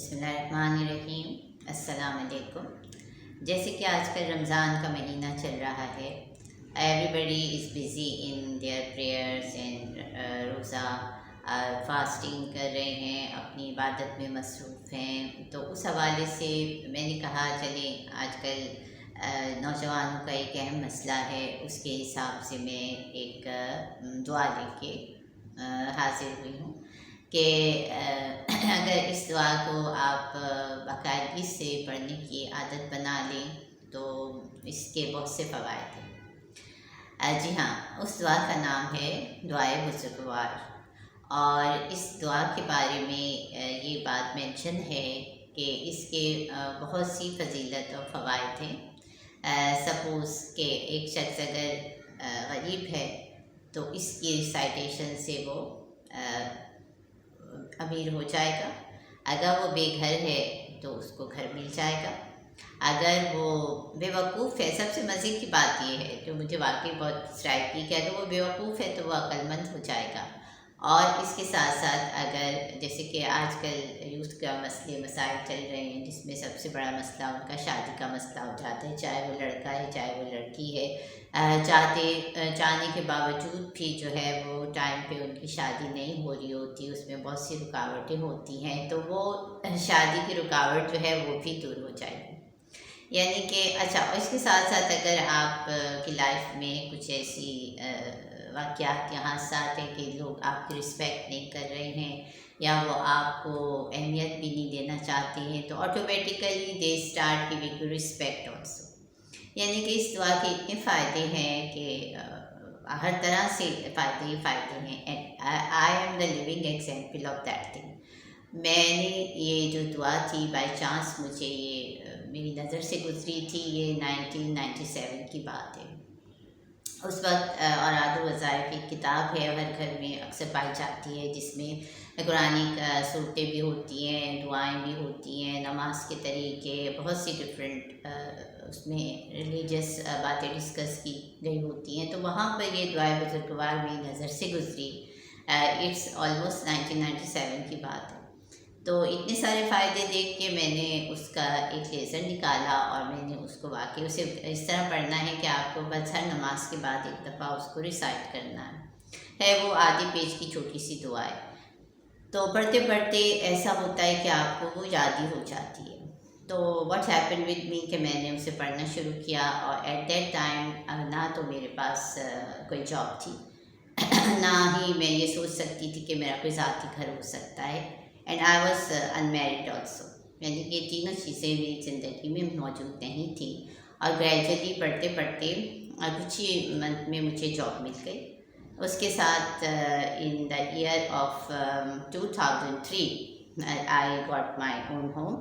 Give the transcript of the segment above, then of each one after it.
بسم اللہ الرحمن الرحیم۔ السلام علیکم۔ جیسے کہ آج کل رمضان کا مہینہ چل رہا ہے، everybody is busy in their prayers and روزہ فاسٹنگ کر رہے ہیں، اپنی عبادت میں مصروف ہیں۔ تو اس حوالے سے میں نے کہا چلیں آج کل نوجوانوں کا ایک اہم مسئلہ ہے، اس کے حساب سے میں ایک دعا لے کے حاضر ہوئی ہوں کہ اگر اس دعا کو آپ باقاعدگی سے پڑھنے کی عادت بنا لیں تو اس کے بہت سے فوائد ہیں۔ جی ہاں، اس دعا کا نام ہے دعائے بزرگوار، اور اس دعا کے بارے میں یہ بات مینشن ہے کہ اس کے بہت سی فضیلت اور فوائد ہیں۔ سپوز کہ ایک شخص اگر غریب ہے تو اس کی ریسائٹیشن سے وہ امیر ہو جائے گا، اگر وہ بے گھر ہے تو اس کو گھر مل جائے گا، اگر وہ بے وقوف ہے، سب سے مزے کی بات یہ ہے جو مجھے واقعی بہت اسٹرائک کی کہ اگر وہ بے وقوف ہے تو وہ عقل مند ہو جائے گا، اور اس کے ساتھ ساتھ اگر جیسے کہ آج کل یوتھ کا مسائل چل رہے ہیں جس میں سب سے بڑا مسئلہ ان کا شادی کا مسئلہ ہو جاتا ہے، چاہے وہ لڑکا ہے چاہے وہ لڑکی ہے، چاہنے کے باوجود بھی جو ہے وہ ٹائم پہ ان کی شادی نہیں ہو رہی ہوتی، اس میں بہت سی رکاوٹیں ہوتی ہیں، تو وہ شادی کی رکاوٹ جو ہے وہ بھی دور ہو جائے گی۔ یعنی کہ اچھا، اس کے ساتھ ساتھ اگر آپ کی لائف میں کچھ ایسی واقعات یا حادثات ہیں کہ لوگ آپ کی رسپیکٹ نہیں کر رہے ہیں یا وہ آپ کو اہمیت بھی نہیں دینا چاہتے ہیں، تو automatically they start giving you respect also. یعنی کہ اس دعا کے اتنے فائدے ہیں کہ ہر طرح سے فائدے ہی فائدے ہیں، and I am the living example of that thing. میں نے یہ جو دعا تھی بائی چانس مجھے یہ میری نظر سے گزری تھی، یہ 1997 کی بات ہے۔ اس وقت اوراد و وظائف ایک کتاب ہے، ہر گھر میں اکثر پائی جاتی ہے، جس میں قرآنی صورتیں بھی ہوتی ہیں، دعائیں بھی ہوتی ہیں، نماز کے طریقے، بہت سی ڈفرینٹ اس میں ریلیجیس باتیں ڈسکس کی گئی ہوتی ہیں۔ تو وہاں پر یہ دعائے بزرگوار میری نظر سے گزری، اٹس آلموسٹ 1997 کی بات ہے۔ تو اتنے سارے فائدے دیکھ کے میں نے اس کا ایک لیسن نکالا، اور میں نے اس کو واقعی اسے اس طرح پڑھنا ہے کہ آپ کو بس ہر نماز کے بعد ایک دفعہ اس کو ریسائٹ کرنا ہے وہ آدھی پیج کی چھوٹی سی دعا ہے۔ تو پڑھتے پڑھتے ایسا ہوتا ہے کہ آپ کو وہ یاد ہی ہو جاتی ہے۔ تو واٹ ہیپن ود می کہ میں نے اسے پڑھنا شروع کیا، اور ایٹ دیٹ ٹائم نہ تو میرے پاس کوئی جاب تھی، نہ ہی میں یہ سوچ سکتی تھی کہ میرا کوئی ذاتی گھر ہو سکتا ہے، and I was unmarried also, یعنی کہ یہ تینوں چیزیں میری زندگی میں موجود نہیں تھیں۔ اور گریجولی پڑھتے پڑھتے کچھ ہی منتھ میں مجھے جاب مل گئی۔ اس کے ساتھ in the year of 2003 I got my own home,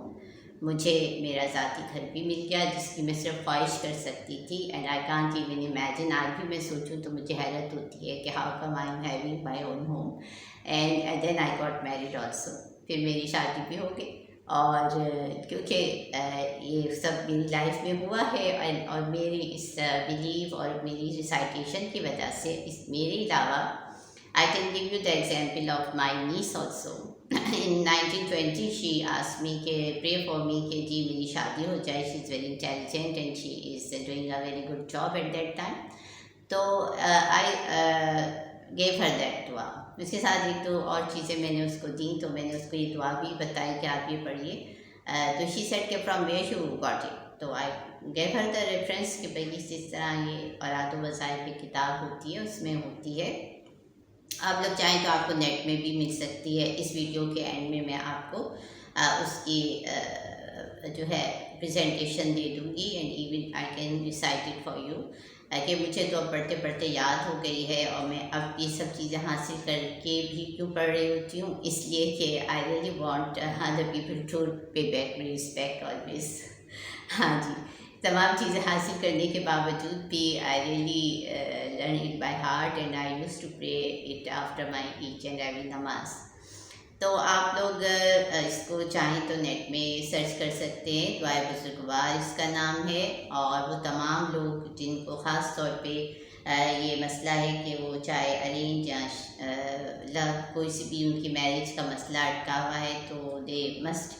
مجھے میرا ذاتی گھر بھی مل گیا جس کی میں صرف خواہش کر سکتی تھی، and I can't even imagine. آج بھی میں سوچوں تو مجھے حیرت ہوتی ہے کہ how come I am having my own home, and then I got married also. پھر میری شادی بھی ہو گئی، اور کیونکہ یہ سب میری لائف میں ہوا ہے، اور میری اس بلیف اور میری ریسائٹیشن کی وجہ سے میرے علاوہ I can give you the example of my niece also. In 1920 she asked me کہ pray for me کہ جی میری شادی ہو جائے، she is very intelligent and she is doing a very good job at that time. تو I gave her that دعا۔ اس کے ساتھ ایک دو اور چیزیں میں نے اس کو دیں، تو میں نے اس کو یہ دعا بھی بتائی کہ آپ یہ پڑھیے۔ تو she said کہ from where you got it، تو I gave her the reference کہ بھائی اس طرح یہ اوراد و وظائف کی کتاب ہوتی ہے، اس میں ہوتی ہے، آپ لوگ چاہیں تو آپ کو نیٹ میں بھی مل سکتی ہے۔ اس ویڈیو کے اینڈ میں میں آپ کو اس کی جو ہے پریزنٹیشن دے دوں گی، and even I can recite it for you, کہ مجھے تو اب پڑھتے پڑھتے یاد ہو گئی ہے، اور میں اب یہ سب چیزیں حاصل کر کے بھی کیوں پڑھ رہی ہوتی ہوں، اس لیے کہ I really want other people to pay back my respect always. ہاں جی، تمام چیزیں حاصل کرنے کے باوجود بھی I really learn it by heart, and I used to pray it after my each and every نماز۔ تو آپ لوگ اس کو چاہیں تو نیٹ میں سرچ کر سکتے ہیں، دعائے بزرگوار اس کا نام ہے، اور وہ تمام لوگ جن کو خاص طور پہ یہ مسئلہ ہے کہ وہ چاہے ارینج یا کوئی سی بھی ان کی میرج کا مسئلہ اٹکا ہوا ہے، تو they must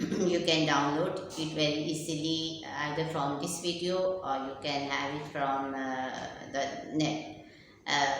you can download it very easily either from this video or you can have it from the net.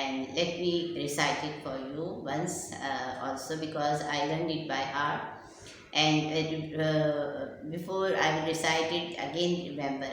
and let me recite it for you once also because I learned it by heart and before I will recite it again remember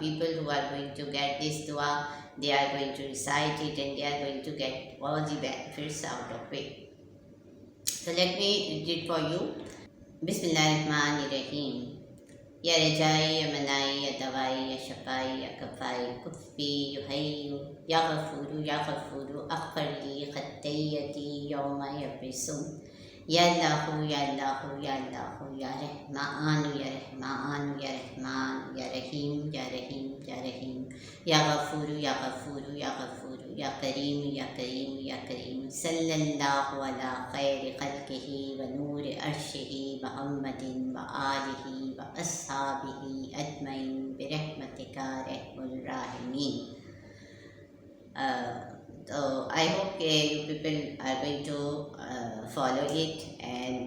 people who are going to get this dua, they are going to recite it and they are going to get all the benefits out of it. So let me read it for you. Bismillahirrahmanirrahim. Ya rajai, ya manai, ya dawai, ya shafai, ya kafai, kufi, yuhayyu, ya ghafuru, aghfarli khattayyati yawma yabrisum. Ya Allahu, ya Allahu, ya Allahu, ya Rahmanu, ya Rahmanu, ya Rahman, ya Rahim, ya Rahim, ya Rahim, ya Ghafuru, ya Ghafuru, ya Ghafuru, ya Kareem, ya Kareem, ya Kareem. Sallallahu ala khayri khalqihi wa noori arshihi Muhammadin wa alihi wa ashabihi ajmain bi rahmatika rahmul rahimin. So I hope you people are going to follow it and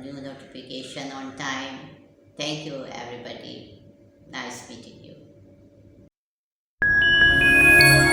new notification on time. Thank you everybody. Nice meeting you.